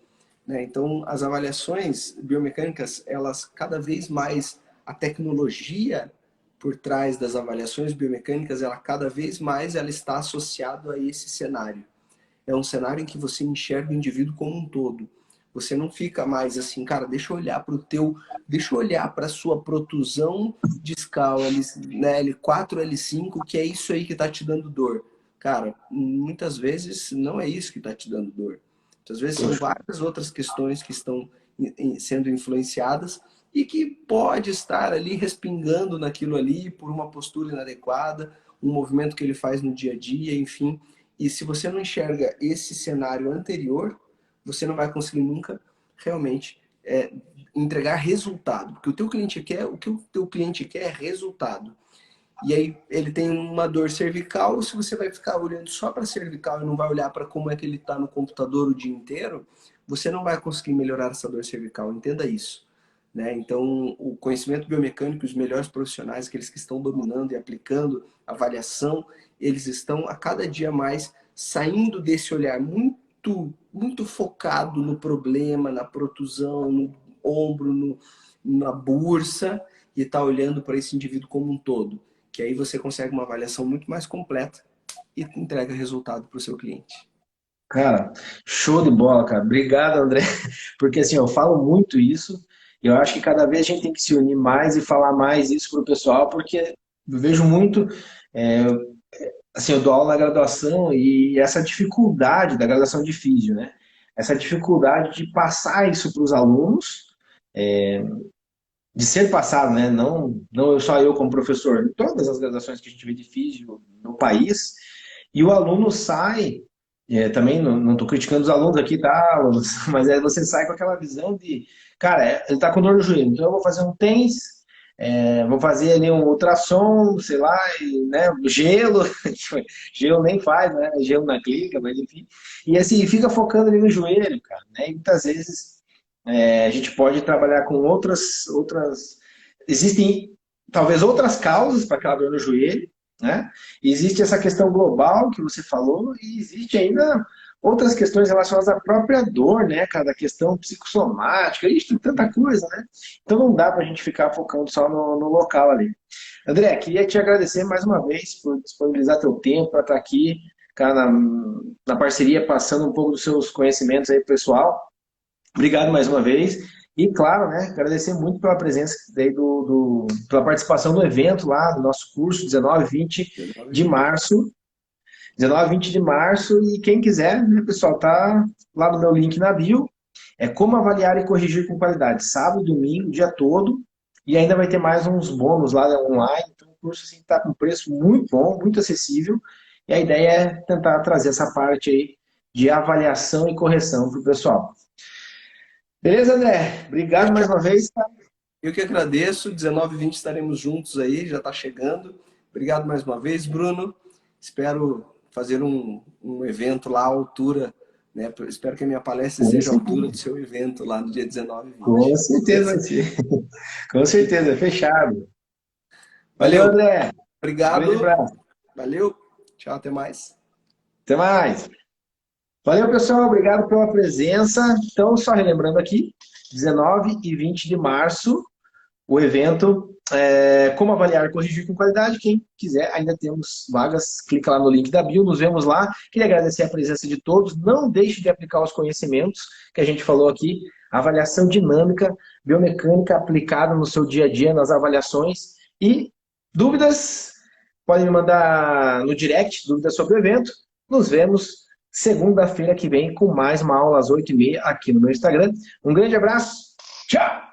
[SPEAKER 2] né? Então, as avaliações biomecânicas, elas cada vez mais, a tecnologia por trás das avaliações biomecânicas, ela cada vez mais ela está associada a esse cenário. É um cenário em que você enxerga o indivíduo como um todo. Você não fica mais assim, cara, deixa eu olhar para a sua protusão discal né, L4, L5, que é isso aí que está te dando dor. Cara, muitas vezes não é isso que está te dando dor. Muitas vezes são várias outras questões que estão sendo influenciadas e que pode estar ali respingando naquilo ali por uma postura inadequada, um movimento que ele faz no dia a dia, enfim. E se você não enxerga esse cenário anterior, você não vai conseguir nunca realmente entregar resultado. Porque o que o teu cliente quer é resultado. E aí ele tem uma dor cervical, se você vai ficar olhando só para a cervical e não vai olhar para como é que ele está no computador o dia inteiro, você não vai conseguir melhorar essa dor cervical, entenda isso. Né? Então, o conhecimento biomecânico, os melhores profissionais, aqueles que estão dominando e aplicando avaliação, eles estão a cada dia mais saindo desse olhar muito focado no problema, na protusão, no ombro, na bursa, e tá olhando para esse indivíduo como um todo. Que aí você consegue uma avaliação muito mais completa e entrega resultado para o seu cliente.
[SPEAKER 1] Cara, show de bola, cara. Obrigado, André. Porque assim, eu falo muito isso. E eu acho que cada vez a gente tem que se unir mais e falar mais isso pro pessoal, porque eu vejo muito. é, assim, eu dou aula na graduação e essa dificuldade da graduação de físio, né? Essa dificuldade de passar isso para os alunos, de ser passado, né? Não só eu como professor, em todas as graduações que a gente vê de físio no país, e o aluno sai, também não estou criticando os alunos aqui, tá, alunos? Mas você sai com aquela visão de, cara, ele está com dor no joelho, então eu vou fazer um TENS, vou fazer ali um ultrassom, sei lá, né, gelo, gelo nem faz, né, gelo na clínica, mas enfim, e assim, fica focando ali no joelho, cara, né, e muitas vezes a gente pode trabalhar com outras, existem talvez outras causas para aquela dor no joelho, né? Existe essa questão global que você falou e existe ainda outras questões relacionadas à própria dor, né, cara, da questão psicossomática, isso tem tanta coisa, né? Então não dá para a gente ficar focando só no local ali. André, queria te agradecer mais uma vez por disponibilizar teu tempo para estar aqui, cara, na parceria, passando um pouco dos seus conhecimentos aí, pessoal. Obrigado mais uma vez. E, claro, né, agradecer muito pela presença daí pela participação no evento lá, do nosso curso, 19 e 20 de março. 19 e 20 de março. E quem quiser, né, pessoal, tá lá no meu link na bio. É como avaliar e corrigir com qualidade. Sábado, domingo, o dia todo. E ainda vai ter mais uns bônus lá, né, online. Então, o curso está com preço muito bom, muito acessível. E a ideia é tentar trazer essa parte aí de avaliação e correção para o pessoal. Beleza, André? Obrigado mais uma vez.
[SPEAKER 2] Eu que agradeço, 19 e 20 estaremos juntos aí, já está chegando. Obrigado mais uma vez, Bruno. Espero fazer um evento lá à altura, né? Espero que a minha palestra
[SPEAKER 1] Com
[SPEAKER 2] seja à
[SPEAKER 1] certeza,
[SPEAKER 2] altura do seu evento lá no dia 19 e 20.
[SPEAKER 1] com certeza vai ser. Com certeza, fechado. Valeu,
[SPEAKER 2] Valeu,
[SPEAKER 1] André. Um grande
[SPEAKER 2] obrigado,
[SPEAKER 1] abraço.
[SPEAKER 2] valeu, tchau, até mais.
[SPEAKER 1] Até mais. Valeu, pessoal. Obrigado pela presença. Então, só relembrando aqui, 19 e 20 de março, o evento Como Avaliar e Corrigir com Qualidade. Quem quiser, ainda temos vagas. Clica lá no link da bio, nos vemos lá. Queria agradecer a presença de todos. Não deixe de aplicar os conhecimentos que a gente falou aqui. Avaliação dinâmica, biomecânica aplicada no seu dia a dia, nas avaliações. E dúvidas, podem me mandar no direct, dúvidas sobre o evento. Nos vemos segunda-feira que vem com mais uma aula às 8h30 aqui no meu Instagram. Um grande abraço. Tchau!